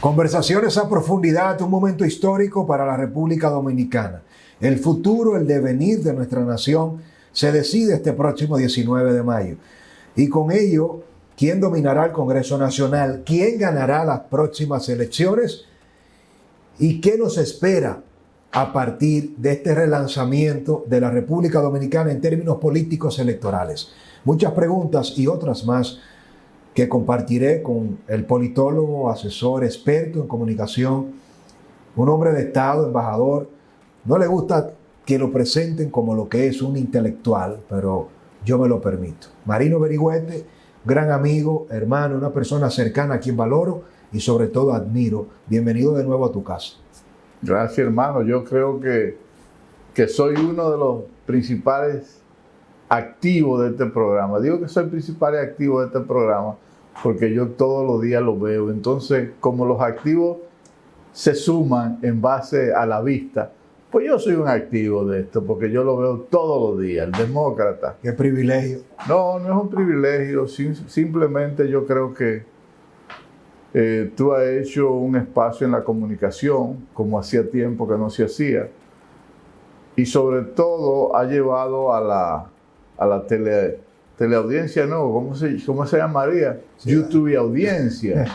Conversaciones a profundidad, un momento histórico para la República Dominicana. El futuro, el devenir de nuestra nación se decide este próximo 19 de mayo. Y con ello, ¿quién dominará el Congreso Nacional? ¿Quién ganará las próximas elecciones? ¿Y qué nos espera a partir de este relanzamiento de la República Dominicana en términos políticos electorales? Muchas preguntas y otras más que compartiré con el politólogo, asesor, experto en comunicación, un hombre de Estado, embajador. No le gusta que lo presenten como lo que es un intelectual, pero yo me lo permito. Marino Berigüete, gran amigo, hermano, una persona cercana a quien valoro y sobre todo admiro. Bienvenido de nuevo a tu casa. Gracias, hermano. Yo creo que soy uno de los principales activos de este programa. Digo que soy principal y activo de este programa porque yo todos los días lo veo. Entonces, como los activos se suman en base a la vista, pues yo soy un activo de esto porque yo lo veo todos los días, el demócrata. Qué privilegio. No, no es un privilegio. Simplemente yo creo que tú has hecho un espacio en la comunicación, como hacía tiempo que no se hacía, y sobre todo ha llevado a la teleaudiencia, ¿no? ¿Cómo se llamaría? Sí. YouTube audiencia.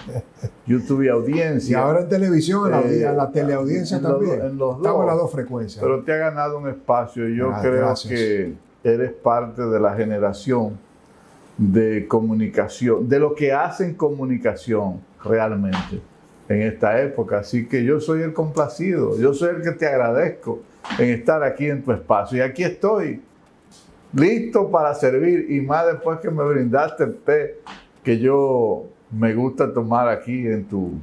YouTube audiencia. Y ahora en televisión, a la teleaudiencia también. Estamos en las dos frecuencias. Pero te ha ganado un espacio y yo creo que eres parte de la generación de comunicación, de lo que hacen comunicación realmente en esta época. Así que yo soy el complacido, yo soy el que te agradezco en estar aquí en tu espacio. Y aquí estoy, listo para servir, y más después que me brindaste el té que yo me gusta tomar aquí en tu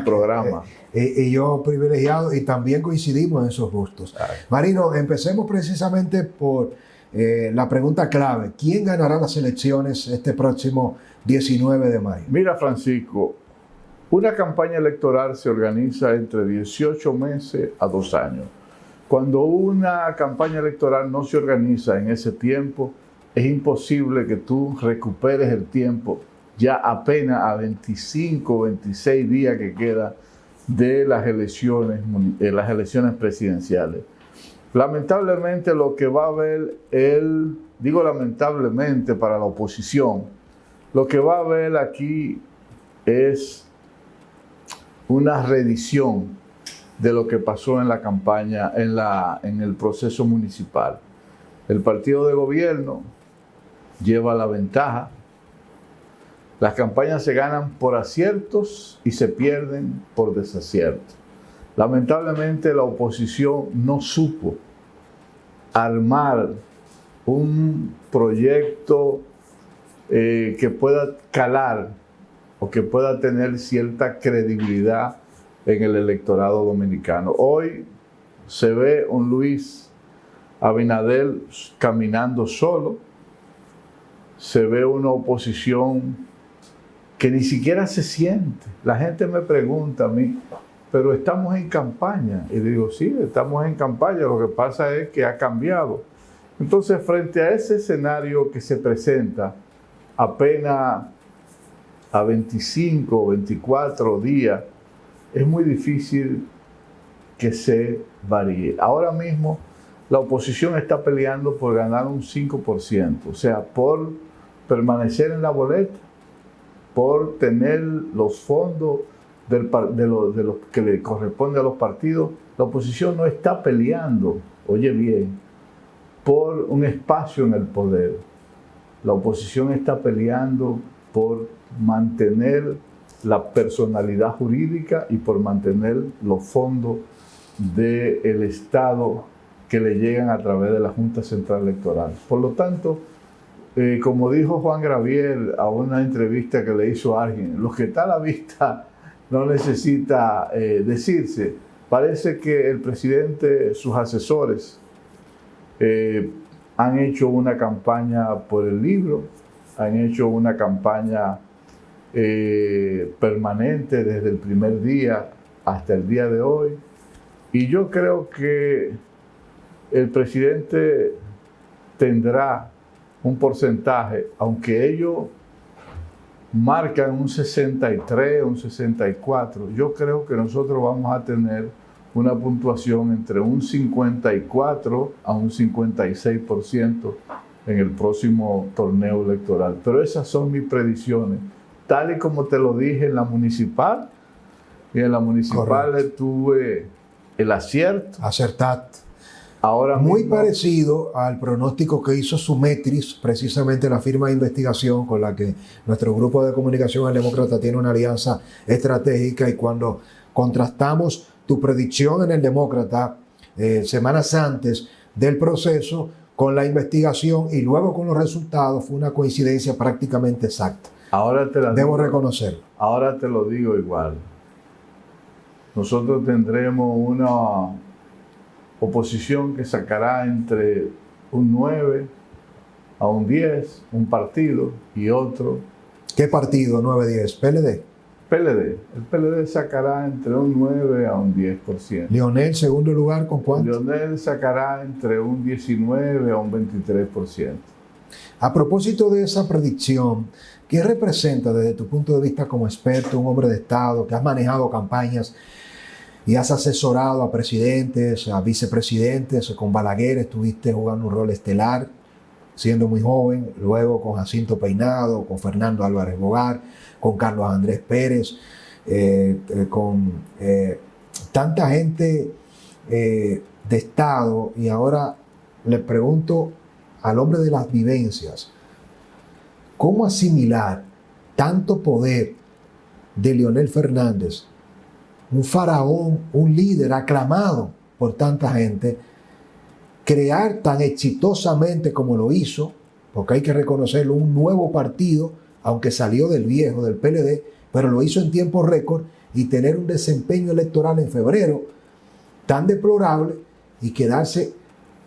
programa. Y yo privilegiado, y también coincidimos en esos gustos. Marino, empecemos precisamente por la pregunta clave. ¿Quién ganará las elecciones este próximo 19 de mayo? Mira, Francisco, una campaña electoral se organiza entre 18 meses a 2 años. Cuando una campaña electoral no se organiza en ese tiempo, es imposible que tú recuperes el tiempo ya apenas a 25 o 26 días que queda de las elecciones presidenciales. Lamentablemente lo que va a haber, digo lamentablemente para la oposición, lo que va a haber aquí es una reedición de lo que pasó en la campaña, en el proceso municipal. El partido de gobierno lleva la ventaja. Las campañas se ganan por aciertos y se pierden por desaciertos. Lamentablemente la oposición no supo armar un proyecto que pueda calar o que pueda tener cierta credibilidad en el electorado dominicano. Hoy se ve un Luis Abinader caminando solo, se ve una oposición que ni siquiera se siente. La gente me pregunta a mí, pero estamos en campaña. Y digo, sí, estamos en campaña, lo que pasa es que ha cambiado. Entonces, frente a ese escenario que se presenta apenas a 25 o 24 días, es muy difícil que se varíe. Ahora mismo la oposición está peleando por ganar un 5%, o sea, por permanecer en la boleta, por tener los fondos de los que le corresponde a los partidos. La oposición no está peleando, oye bien, por un espacio en el poder. La oposición está peleando por mantener la personalidad jurídica y por mantener los fondos del Estado que le llegan a través de la Junta Central Electoral. Por lo tanto, como dijo Juan Gravier a una entrevista que le hizo a alguien, lo que está a la vista no necesita decirse. Parece que el presidente, sus asesores, han hecho una campaña por el libro, han hecho una campaña permanente desde el primer día hasta el día de hoy, y yo creo que el presidente tendrá un porcentaje, aunque ellos marcan un 63, un 64. Yo creo que nosotros vamos a tener una puntuación entre un 54 a un 56% en el próximo torneo electoral. Pero esas son mis predicciones, tal y como te lo dije en la municipal. Y en la municipal tuve el acierto. Acertaste. Ahora muy mismo, parecido al pronóstico que hizo Sumetris, precisamente la firma de investigación con la que nuestro grupo de comunicación El Demócrata tiene una alianza estratégica, y cuando contrastamos tu predicción en El Demócrata semanas antes del proceso con la investigación y luego con los resultados, fue una coincidencia prácticamente exacta. Debo reconocerlo. Ahora te lo digo igual. Nosotros tendremos una oposición que sacará entre un 9 a un 10, un partido y otro. ¿Qué partido 9-10? ¿PLD? PLD. El PLD sacará entre un 9 a un 10%. Leonel, segundo lugar, ¿con cuánto? Leonel sacará entre un 19 a un 23%. A propósito de esa predicción, ¿qué representa desde tu punto de vista como experto, un hombre de Estado que has manejado campañas y has asesorado a presidentes, a vicepresidentes? Con Balaguer estuviste jugando un rol estelar, siendo muy joven, luego con Jacinto Peinado, con Fernando Álvarez Bogar, con Carlos Andrés Pérez, con tanta gente de Estado. Y ahora le pregunto al hombre de las vivencias, ¿cómo asimilar tanto poder de Leonel Fernández, un faraón, un líder aclamado por tanta gente, crear tan exitosamente como lo hizo, porque hay que reconocerlo, un nuevo partido, aunque salió del viejo, del PLD, pero lo hizo en tiempo récord, y tener un desempeño electoral en febrero tan deplorable y quedarse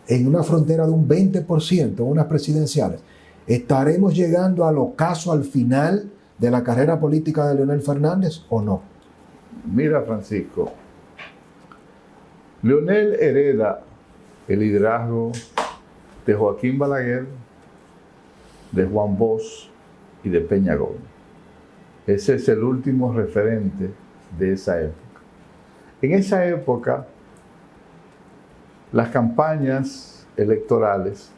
en una frontera de un 20% en unas presidenciales? ¿Estaremos llegando al ocaso, al final de la carrera política de Leonel Fernández o no? Mira, Francisco, Leonel hereda el liderazgo de Joaquín Balaguer, de Juan Bosch y de Peña Gómez. Ese es el último referente de esa época. En esa época, las campañas electorales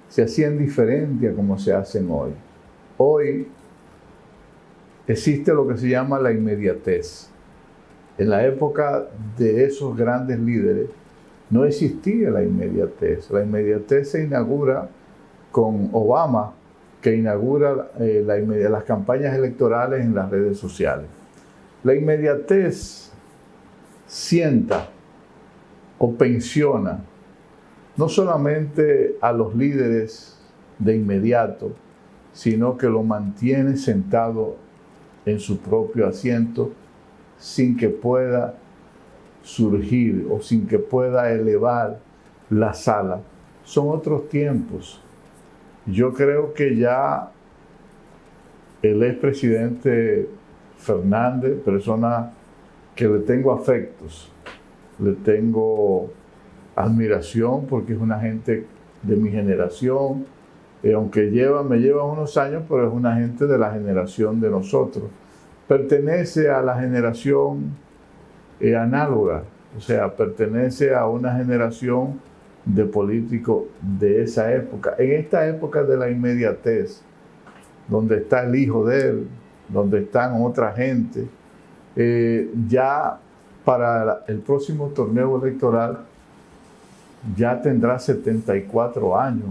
se hacían diferente a como se hacen hoy. Hoy existe lo que se llama la inmediatez. En la época de esos grandes líderes no existía la inmediatez. La inmediatez se inaugura con Obama, que inaugura las campañas electorales en las redes sociales. La inmediatez sienta o pensiona no solamente a los líderes de inmediato, sino que lo mantiene sentado en su propio asiento sin que pueda surgir o sin que pueda elevar la sala. Son otros tiempos. Yo creo que ya el expresidente Fernández, persona que le tengo afectos, le tengo admiración porque es una gente de mi generación, aunque me lleva unos años, pero es una gente de la generación de nosotros. Pertenece a la generación análoga, o sea, pertenece a una generación de políticos de esa época. En esta época de la inmediatez, donde está el hijo de él, donde están otra gente, ya para el próximo torneo electoral ya tendrá 74 años.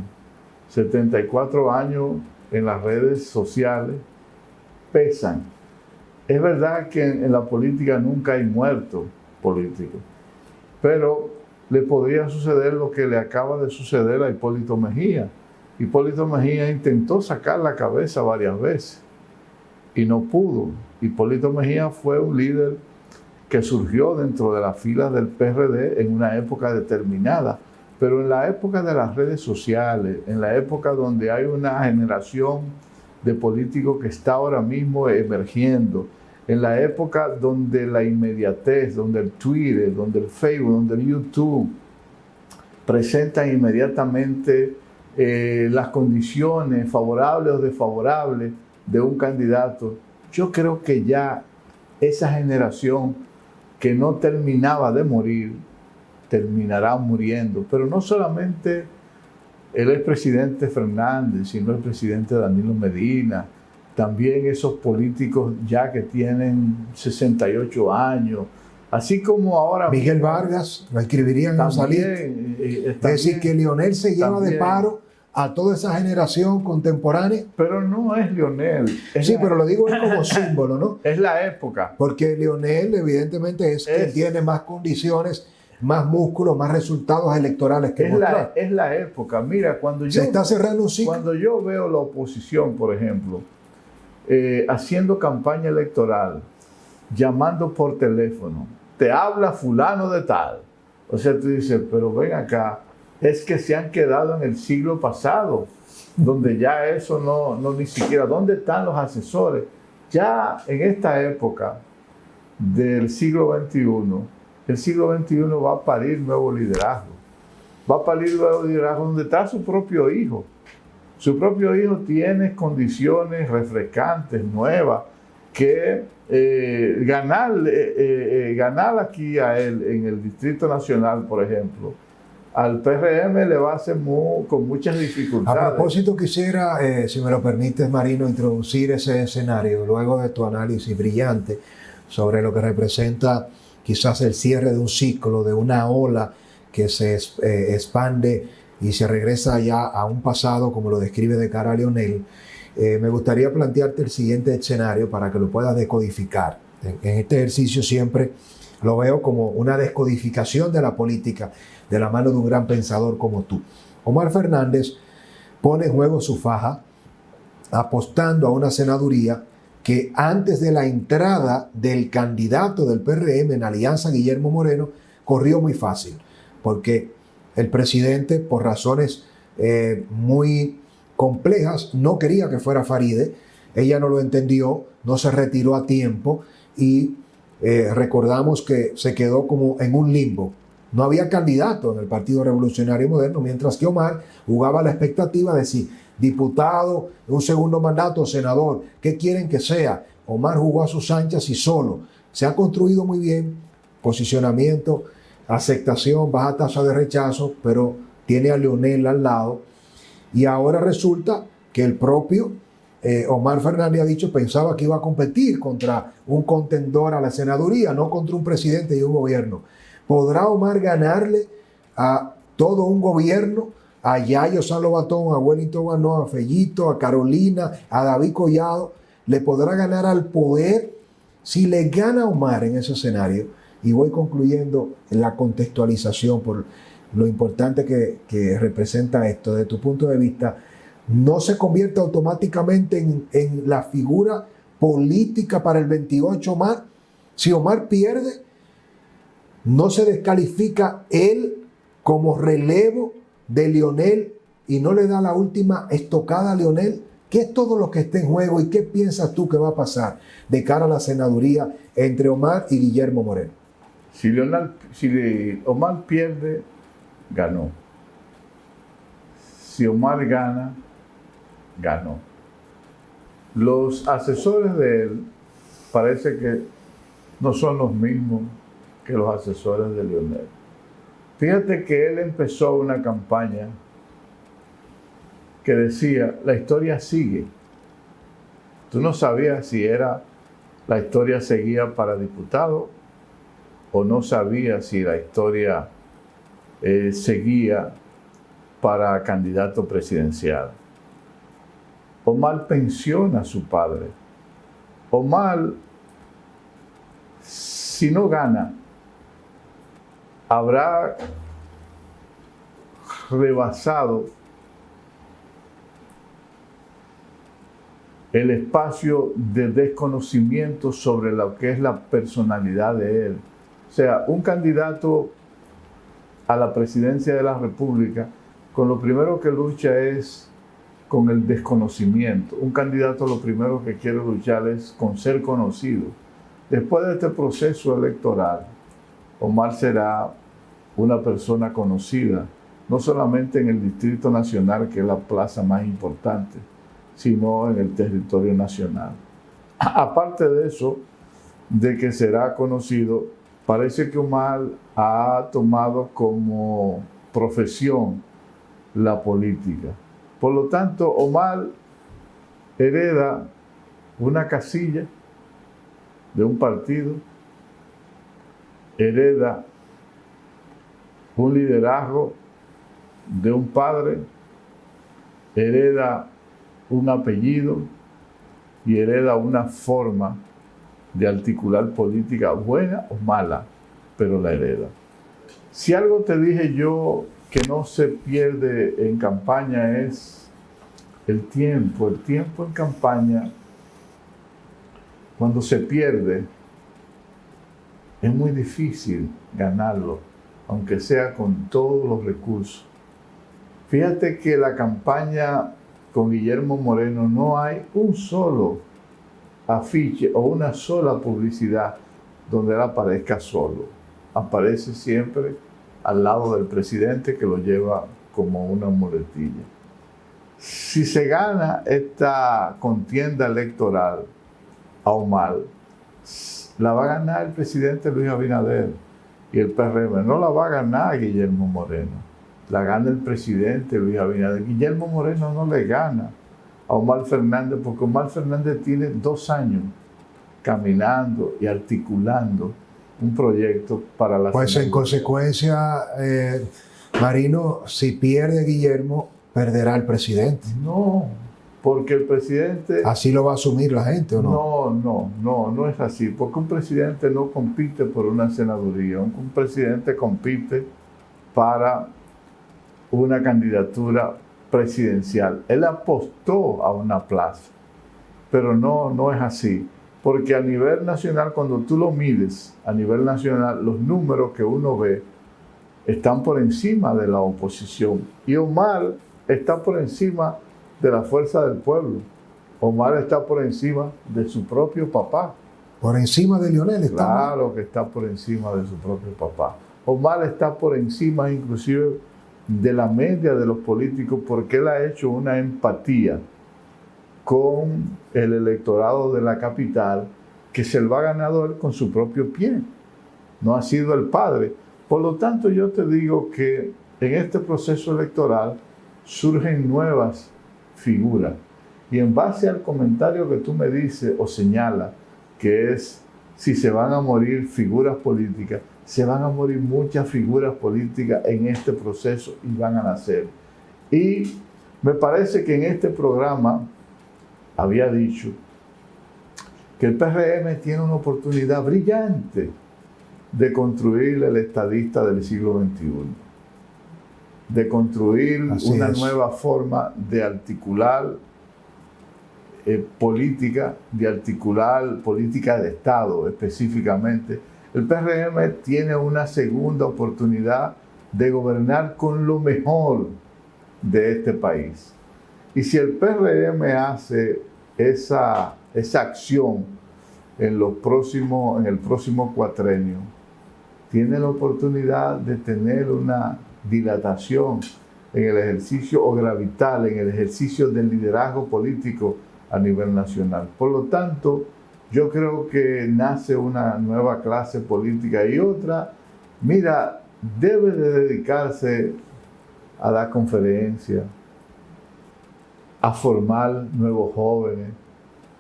74 años en las redes sociales pesan. Es verdad que en la política nunca hay muertos políticos, pero le podría suceder lo que le acaba de suceder a Hipólito Mejía. Hipólito Mejía intentó sacar la cabeza varias veces y no pudo. Hipólito Mejía fue un líder que surgió dentro de las filas del PRD en una época determinada, pero en la época de las redes sociales, en la época donde hay una generación de políticos que está ahora mismo emergiendo, en la época donde la inmediatez, donde el Twitter, donde el Facebook, donde el YouTube presentan inmediatamente las condiciones favorables o desfavorables de un candidato, yo creo que ya esa generación que no terminaba de morir, terminará muriendo. Pero no solamente el expresidente Fernández, sino el presidente Danilo Medina, también esos políticos ya que tienen 68 años, así como ahora Miguel Vargas, lo escribirían en salir. Es decir, que Leonel se lleva de paro a toda esa generación contemporánea. Pero no es Leonel. Sí, pero lo digo como símbolo, ¿no? Es la época. Porque Leonel evidentemente es quien tiene más condiciones, más músculos, más resultados electorales que mostrar. Es la época. Mira, cuando yo... Se está cerrando un ciclo. Cuando yo veo la oposición, por ejemplo, haciendo campaña electoral, llamando por teléfono, te habla fulano de tal. O sea, tú dices, pero ven acá, es que se han quedado en el siglo pasado, donde ya eso no ni siquiera, ¿dónde están los asesores? Ya en esta época del siglo XXI, el siglo XXI va a parir nuevo liderazgo. Va a parir nuevo liderazgo donde está su propio hijo. Su propio hijo tiene condiciones refrescantes, nuevas, que ganar aquí a él en el Distrito Nacional, por ejemplo, al PRM le va a hacer con muchas dificultades. A propósito, quisiera, si me lo permites, Marino, introducir ese escenario, luego de tu análisis brillante sobre lo que representa quizás el cierre de un ciclo, de una ola que se expande y se regresa ya a un pasado, como lo describe de cara a Leonel. Me gustaría plantearte el siguiente escenario para que lo puedas descodificar. En este ejercicio siempre lo veo como una descodificación de la política de la mano de un gran pensador como tú. Omar Fernández pone en juego su faja apostando a una senaduría que antes de la entrada del candidato del PRM en alianza, Guillermo Moreno, corrió muy fácil, porque el presidente, por razones muy complejas, no quería que fuera Faride. Ella no lo entendió, no se retiró a tiempo y recordamos que se quedó como en un limbo. No había candidato en el Partido Revolucionario Moderno, mientras que Omar jugaba la expectativa de si diputado, un segundo mandato, senador, ¿qué quieren que sea? Omar jugó a sus anchas y solo. Se ha construido muy bien, posicionamiento, aceptación, baja tasa de rechazo, pero tiene a Leonel al lado. Y ahora resulta que el propio Omar Fernández ha dicho, pensaba que iba a competir contra un contendor a la senaduría, no contra un presidente y un gobierno. ¿Podrá Omar ganarle a todo un gobierno? A Yayo Salobatón, a Wellington Guanó, a Fellito, a Carolina, a David Collado. ¿Le podrá ganar al poder? Si le gana Omar en ese escenario, y voy concluyendo en la contextualización por lo importante que representa esto, desde tu punto de vista, ¿no se convierte automáticamente en la figura política para el 28 Omar? Si Omar pierde, ¿no se descalifica él como relevo de Leonel y no le da la última estocada a Leonel? ¿Qué es todo lo que está en juego y qué piensas tú que va a pasar de cara a la senaduría entre Omar y Guillermo Moreno? Si Omar pierde, ganó. Si Omar gana, ganó. Los asesores de él parece que no son los mismos que los asesores de Leonel. Fíjate que él empezó una campaña que decía, la historia sigue. Tú no sabías si la historia seguía para diputado o no sabías si la historia seguía para candidato presidencial. Omar pensiona a su padre. Omar, si no gana, habrá rebasado el espacio de desconocimiento sobre lo que es la personalidad de él. O sea, un candidato a la presidencia de la República, con lo primero que lucha es con el desconocimiento. Un candidato lo primero que quiere luchar es con ser conocido. Después de este proceso electoral, Omar será una persona conocida, no solamente en el Distrito Nacional, que es la plaza más importante, sino en el territorio nacional. Aparte de eso, de que será conocido, parece que Omar ha tomado como profesión la política. Por lo tanto, Omar hereda una casilla de un partido, hereda un liderazgo de un padre, hereda un apellido y hereda una forma de articular política, buena o mala, pero la hereda. Si algo te dije yo que no se pierde en campaña es el tiempo. El tiempo en campaña, cuando se pierde, es muy difícil ganarlo, aunque sea con todos los recursos. Fíjate que la campaña con Guillermo Moreno no hay un solo afiche o una sola publicidad donde él aparezca solo. Aparece siempre al lado del presidente, que lo lleva como una muletilla. Si se gana esta contienda electoral a Omar, la va a ganar el presidente Luis Abinader y el PRM. No la va a ganar Guillermo Moreno. La gana el presidente Luis Abinader. Guillermo Moreno no le gana a Omar Fernández, porque Omar Fernández tiene 2 años caminando y articulando un proyecto para la Pues en consecuencia, Marino, si pierde Guillermo, perderá el presidente. No, porque el presidente... ¿Así lo va a asumir la gente o no? No es así, porque un presidente no compite por una senaduría, un presidente compite para una candidatura presidencial. Él apostó a una plaza, pero no es así, porque a nivel nacional, cuando tú lo mides, a nivel nacional, los números que uno ve están por encima de la oposición. Y Omar está por encima de la fuerza del pueblo. Omar está por encima de su propio papá. Por encima de Lionel está. Claro que está por encima de su propio papá. Omar está por encima inclusive de la media de los políticos, porque él ha hecho una empatía con el electorado de la capital que se lo ha ganado él con su propio pie. No ha sido el padre. Por lo tanto, yo te digo que en este proceso electoral surgen nuevas figuras. Y en base al comentario que tú me dices o señalas, que es si se van a morir figuras políticas, se van a morir muchas figuras políticas en este proceso y van a nacer. Y me parece que en este programa había dicho que el PRM tiene una oportunidad brillante de construir el estadista del siglo XXI, de construir una nueva forma de articular política, de articular política de Estado específicamente. El PRM tiene una segunda oportunidad de gobernar con lo mejor de este país. Y si el PRM hace esa acción en el próximo cuatrenio, tiene la oportunidad de tener una dilatación en el ejercicio o gravital, en el ejercicio del liderazgo político a nivel nacional. Por lo tanto, yo creo que nace una nueva clase política y otra, mira, debe de dedicarse a dar conferencias, a formar nuevos jóvenes,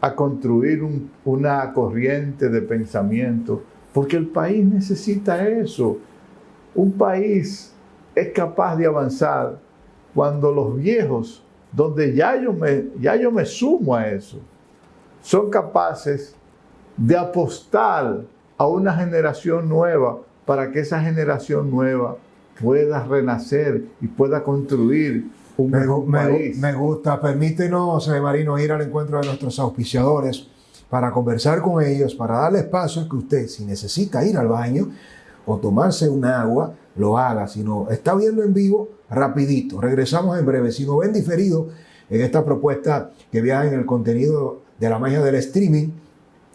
a construir una corriente de pensamiento, porque el país necesita eso. Un país es capaz de avanzar cuando los viejos, donde ya yo me sumo a eso, son capaces de apostar a una generación nueva para que esa generación nueva pueda renacer y pueda construir un mejor país. Me gusta. Permítenos, Marino, ir al encuentro de nuestros auspiciadores para conversar con ellos, para darle espacio a que usted, si necesita ir al baño o tomarse un agua, lo haga. Si no está viendo en vivo, rapidito. Regresamos en breve. Si no ven diferido en esta propuesta que viaja en el contenido de la magia del streaming,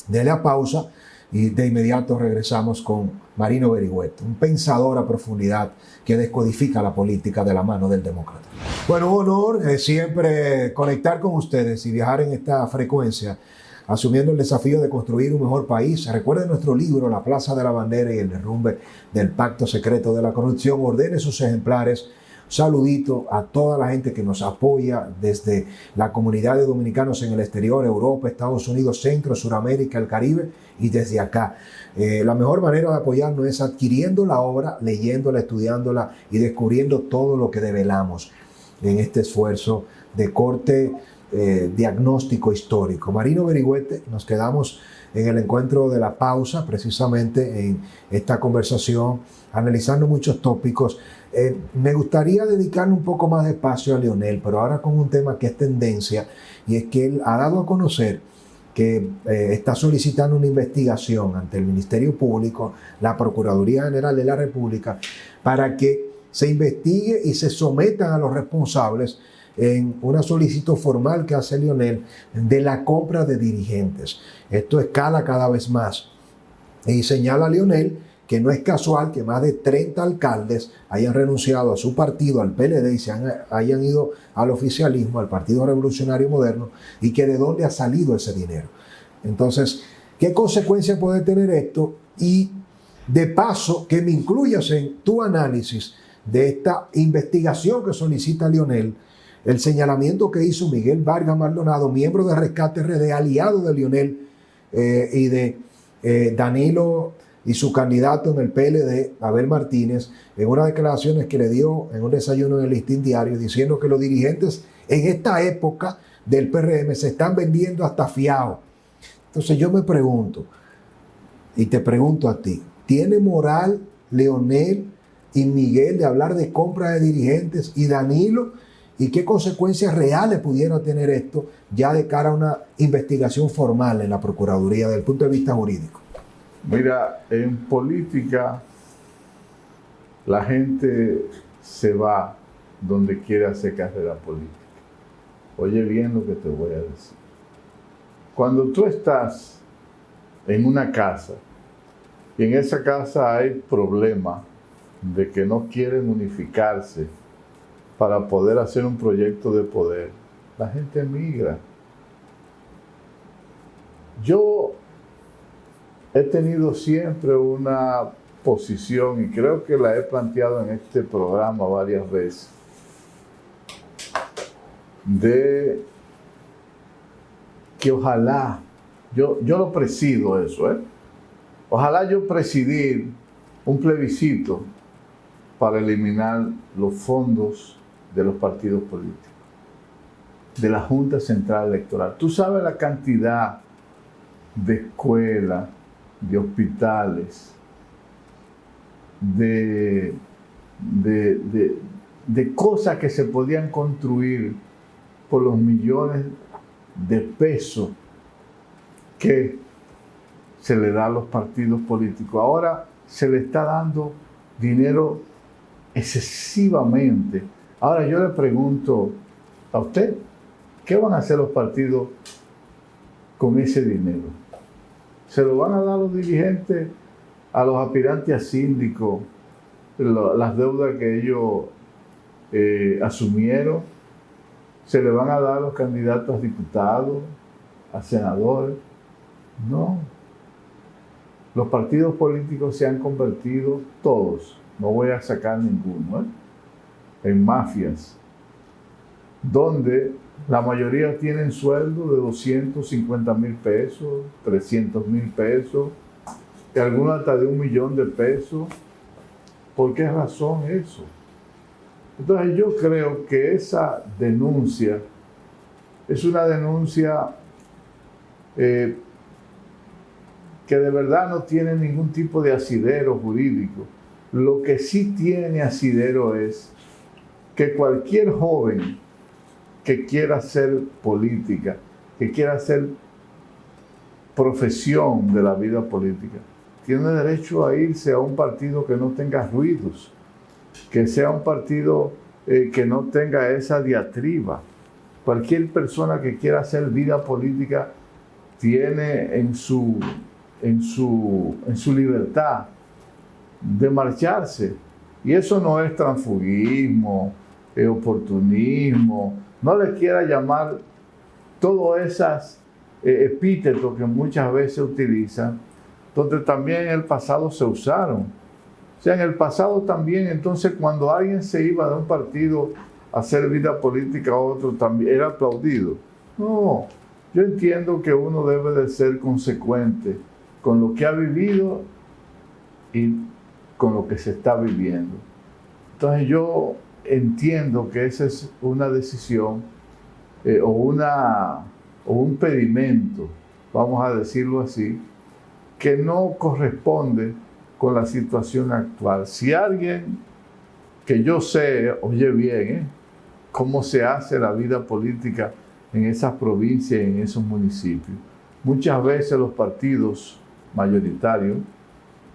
dele a pausa y de inmediato regresamos con Marino Berigüete, un pensador a profundidad que descodifica la política de la mano del demócrata. Bueno, un honor siempre conectar con ustedes y viajar en esta frecuencia, asumiendo el desafío de construir un mejor país. Recuerden nuestro libro, La Plaza de la Bandera y el derrumbe del pacto secreto de la corrupción. Ordene sus ejemplares. Saludito a toda la gente que nos apoya desde la comunidad de dominicanos en el exterior, Europa, Estados Unidos, Centro, Suramérica, el Caribe y desde acá. La mejor manera de apoyarnos es adquiriendo la obra, leyéndola, estudiándola y descubriendo todo lo que develamos en este esfuerzo de corte diagnóstico histórico. Marino Berigüete, nos quedamos en el encuentro de la pausa, precisamente en esta conversación, analizando muchos tópicos. Me gustaría dedicarle un poco más de espacio a Leonel, pero ahora con un tema que es tendencia, y es que él ha dado a conocer que está solicitando una investigación ante el Ministerio Público, la Procuraduría General de la República, para que se investigue y se sometan a los responsables en una solicitud formal que hace Leonel de la compra de dirigentes. Esto escala cada vez más y señala a Leonel que no es casual que más de 30 alcaldes hayan renunciado a su partido, al PLD, y hayan ido al oficialismo, al Partido Revolucionario Moderno, y que de dónde ha salido ese dinero. Entonces, ¿qué consecuencias puede tener esto? Y de paso, que me incluyas en tu análisis de esta investigación que solicita Leonel, el señalamiento que hizo Miguel Vargas Maldonado, miembro de Rescate RD, aliado de Leonel y de Danilo y su candidato en el PLD, Abel Martínez, en unas declaraciones que le dio en un desayuno en el Listín Diario, diciendo que los dirigentes en esta época del PRM se están vendiendo hasta fiados. Entonces yo me pregunto, y te pregunto a ti, ¿tiene moral Leonel y Miguel de hablar de compra de dirigentes y Danilo? ¿Y qué consecuencias reales pudiera tener esto ya de cara a una investigación formal en la Procuraduría desde el punto de vista jurídico? Mira, en política la gente se va donde quiere hacer carrera política. Oye bien lo que te voy a decir. Cuando tú estás en una casa y en esa casa hay problema de que no quieren unificarse para poder hacer un proyecto de poder, la gente emigra. Yo he tenido siempre una posición, y creo que la he planteado en este programa varias veces, de que ojalá, yo lo presido eso, ojalá yo presidir un plebiscito para eliminar los fondos de los partidos políticos, de la Junta Central Electoral. Tú sabes la cantidad de escuelas, de hospitales, de cosas que se podían construir por los millones de pesos que se le da a los partidos políticos. Ahora se le está dando dinero excesivamente. Ahora yo le pregunto a usted, ¿qué van a hacer los partidos con ese dinero? ¿Se lo van a dar los dirigentes a los aspirantes a síndicos, las deudas que ellos asumieron? ¿Se le van a dar a los candidatos a diputados, a senadores? No. Los partidos políticos se han convertido, todos, no voy a sacar ninguno, en mafias, donde la mayoría tienen sueldo de 250,000 pesos, 300,000 pesos, y algunos hasta de 1,000,000 de pesos. ¿Por qué razón eso? Entonces yo creo que esa denuncia es una denuncia que de verdad no tiene ningún tipo de asidero jurídico. Lo que sí tiene asidero es que cualquier joven que quiera hacer política, que quiera hacer profesión de la vida política, tiene derecho a irse a un partido que no tenga ruidos, que sea un partido que no tenga esa diatriba. Cualquier persona que quiera hacer vida política tiene en su en su libertad de marcharse. Y eso no es transfugismo, oportunismo, no le quiera llamar todos esos epítetos que muchas veces utilizan, donde también en el pasado se usaron. O sea, en el pasado también, entonces, cuando alguien se iba de un partido a hacer vida política a otro, también era aplaudido. No, yo entiendo que uno debe de ser consecuente con lo que ha vivido y con lo que se está viviendo. Entonces yo entiendo que esa es una decisión o un pedimento, vamos a decirlo así, que no corresponde con la situación actual. Si alguien que yo sé, oye bien, cómo se hace la vida política en esas provincias y en esos municipios, muchas veces los partidos mayoritarios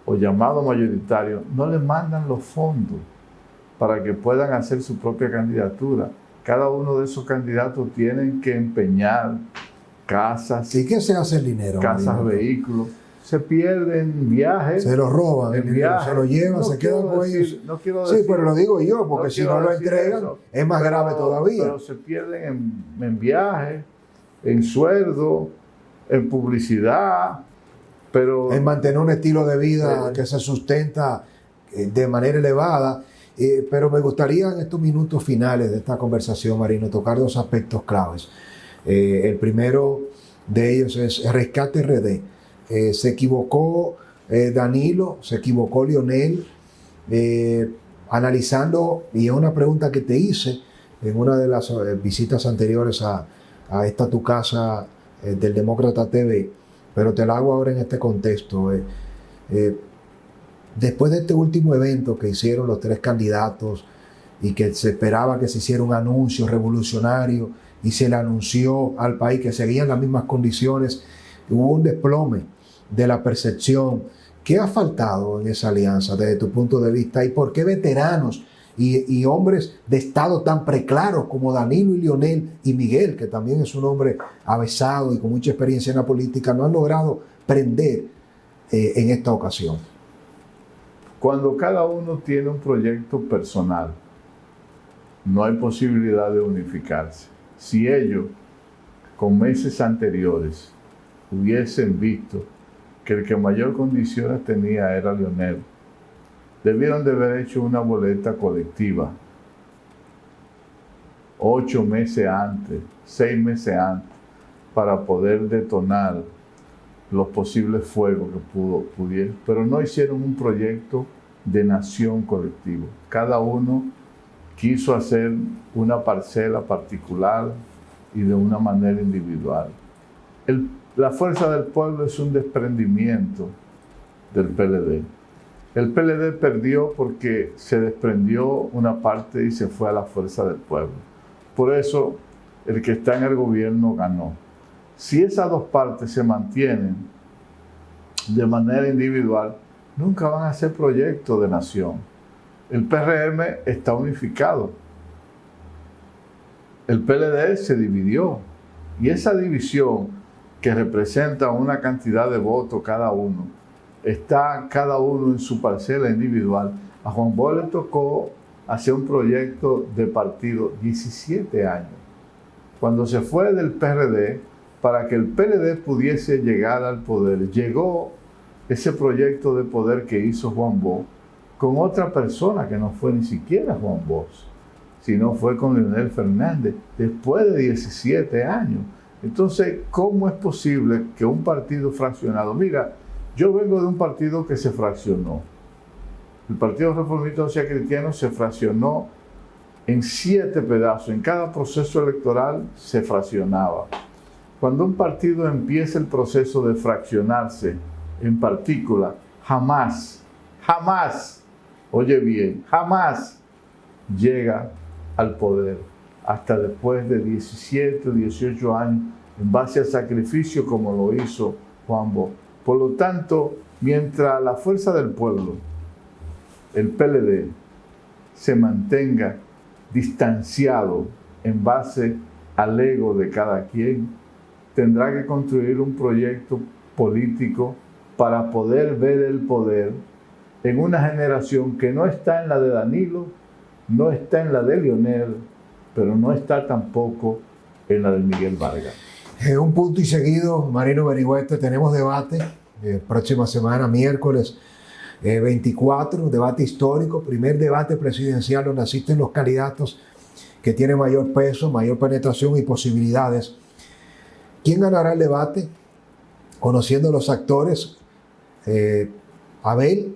o llamados mayoritarios no les mandan los fondos para que puedan hacer su propia candidatura. Cada uno de esos candidatos tienen que empeñar casas. ¿Y qué se hace el dinero? Casas, vehículos. Se pierden viajes. Se lo roban, el dinero, se lo llevan, se quedan con ellos. No quiero decir, sí, pero lo digo yo, porque no si no lo entregan, eso, es más grave todavía. Pero se pierden en viajes, en sueldo, en publicidad, pero en mantener un estilo de vida que se sustenta de manera elevada. Pero me gustaría en estos minutos finales de esta conversación, Marino, tocar dos aspectos claves. El primero de ellos es el Rescate RD. Se equivocó Danilo, se equivocó Leonel, analizando, y es una pregunta que te hice en una de las visitas anteriores a esta tu casa del Demócrata TV, pero te la hago ahora en este contexto. Después de este último evento que hicieron los tres candidatos y que se esperaba que se hiciera un anuncio revolucionario y se le anunció al país que seguían las mismas condiciones, hubo un desplome de la percepción. ¿Qué ha faltado en esa alianza desde tu punto de vista? ¿Y por qué veteranos y hombres de estado tan preclaros como Danilo y Leonel y Miguel, que también es un hombre avesado y con mucha experiencia en la política, no han logrado prender en esta ocasión? Cuando cada uno tiene un proyecto personal, no hay posibilidad de unificarse. Si ellos, con meses anteriores, hubiesen visto que el que mayor condiciones tenía era Leonel, debieron de haber hecho una boleta colectiva 8 meses antes, 6 meses antes, para poder detonar los posibles fuegos que pudieron, pero no hicieron un proyecto de nación colectivo. Cada uno quiso hacer una parcela particular y de una manera individual. La Fuerza del Pueblo es un desprendimiento del PLD. El PLD perdió porque se desprendió una parte y se fue a la Fuerza del Pueblo. Por eso, el que está en el gobierno ganó. Si esas dos partes se mantienen de manera individual, nunca van a ser proyectos de nación. El PRM está unificado. El PLD se dividió. Y esa división, que representa una cantidad de votos cada uno, está cada uno en su parcela individual. A Juan Bosch le tocó hacer un proyecto de partido 17 años. Cuando se fue del PRD, para que el PLD pudiese llegar al poder, llegó ese proyecto de poder que hizo Juan Bosch con otra persona que no fue ni siquiera Juan Bosch, sino fue con Leonel Fernández, después de 17 años. Entonces, ¿cómo es posible que un partido fraccionado? Mira, yo vengo de un partido que se fraccionó. El Partido Reformista Social Cristiano se fraccionó en 7 pedazos. En cada proceso electoral se fraccionaba. Cuando un partido empieza el proceso de fraccionarse en partícula, jamás, oye bien, jamás llega al poder, hasta después de 17 o 18 años, en base al sacrificio como lo hizo Juan Bosch. Por lo tanto, mientras la Fuerza del Pueblo, el PLD, se mantenga distanciado en base al ego de cada quien, tendrá que construir un proyecto político para poder ver el poder en una generación que no está en la de Danilo, no está en la de Leonel, pero no está tampoco en la de Miguel Vargas. Un punto y seguido, Marino Berigüete, tenemos debate próxima semana, miércoles 24, debate histórico, primer debate presidencial donde asisten los candidatos que tienen mayor peso, mayor penetración y posibilidades. ¿Quién ganará el debate? Conociendo los actores, Abel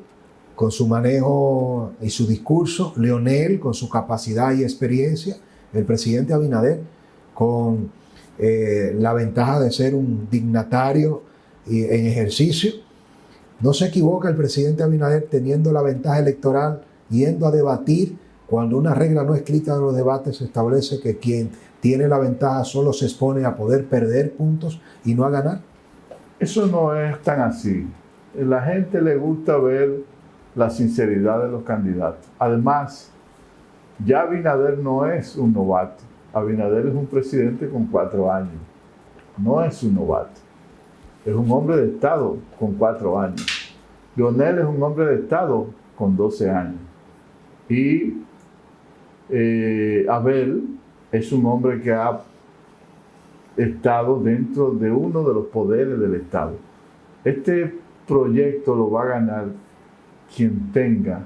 con su manejo y su discurso, Leonel con su capacidad y experiencia, el presidente Abinader con la ventaja de ser un dignatario en ejercicio. No se equivoca el presidente Abinader teniendo la ventaja electoral, yendo a debatir cuando una regla no escrita de los debates establece que quien tiene la ventaja solo se expone a poder perder puntos y no a ganar. Eso no es tan así. A la gente le gusta ver la sinceridad de los candidatos. Además, ya Abinader no es un novato. Abinader es un presidente con 4 años. No es un novato. Es un hombre de Estado con 4 años. Leonel es un hombre de Estado con 12 años. Y Abel es un hombre que ha estado dentro de uno de los poderes del Estado. Este proyecto lo va a ganar quien tenga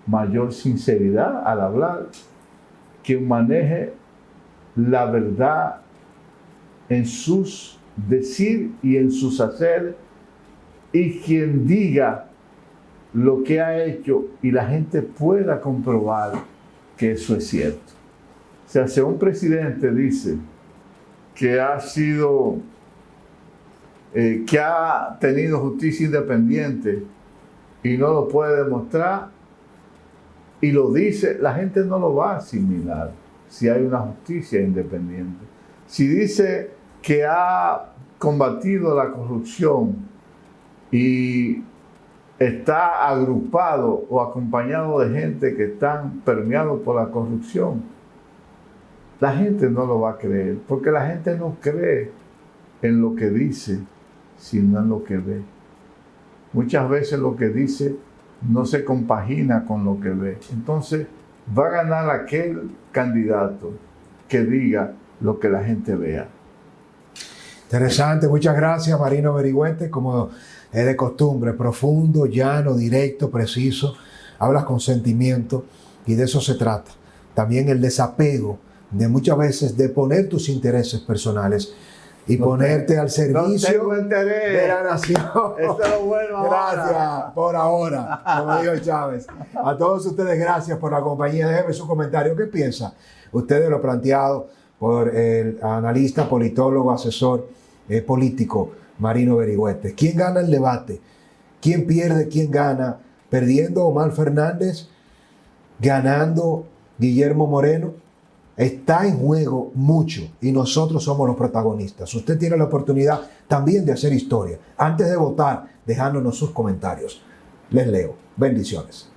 mayor sinceridad al hablar, quien maneje la verdad en sus decir y en sus hacer, y quien diga lo que ha hecho y la gente pueda comprobar que eso es cierto. O sea, si un presidente dice que ha sido, que ha tenido justicia independiente y no lo puede demostrar, y lo dice, la gente no lo va a asimilar si hay una justicia independiente. Si dice que ha combatido la corrupción y está agrupado o acompañado de gente que están permeados por la corrupción, la gente no lo va a creer, porque la gente no cree en lo que dice, sino en lo que ve. Muchas veces lo que dice no se compagina con lo que ve. Entonces va a ganar aquel candidato que diga lo que la gente vea. Interesante, muchas gracias Marino Berigüete, como es de costumbre, profundo, llano, directo, preciso, hablas con sentimiento y de eso se trata. También el desapego de muchas veces de poner tus intereses personales y ponerte al servicio de la nación. Esto es lo bueno. Gracias por ahora, como dijo Chávez. A todos ustedes, gracias por la compañía. Déjenme su comentario. ¿Qué piensa usted de lo planteado por el analista, politólogo, asesor político Marino Berigüete? ¿Quién gana el debate? ¿Quién pierde? ¿Quién gana? ¿Perdiendo Omar Fernández? ¿Ganando Guillermo Moreno? Está en juego mucho y nosotros somos los protagonistas. Usted tiene la oportunidad también de hacer historia. Antes de votar, dejándonos sus comentarios. Les leo. Bendiciones.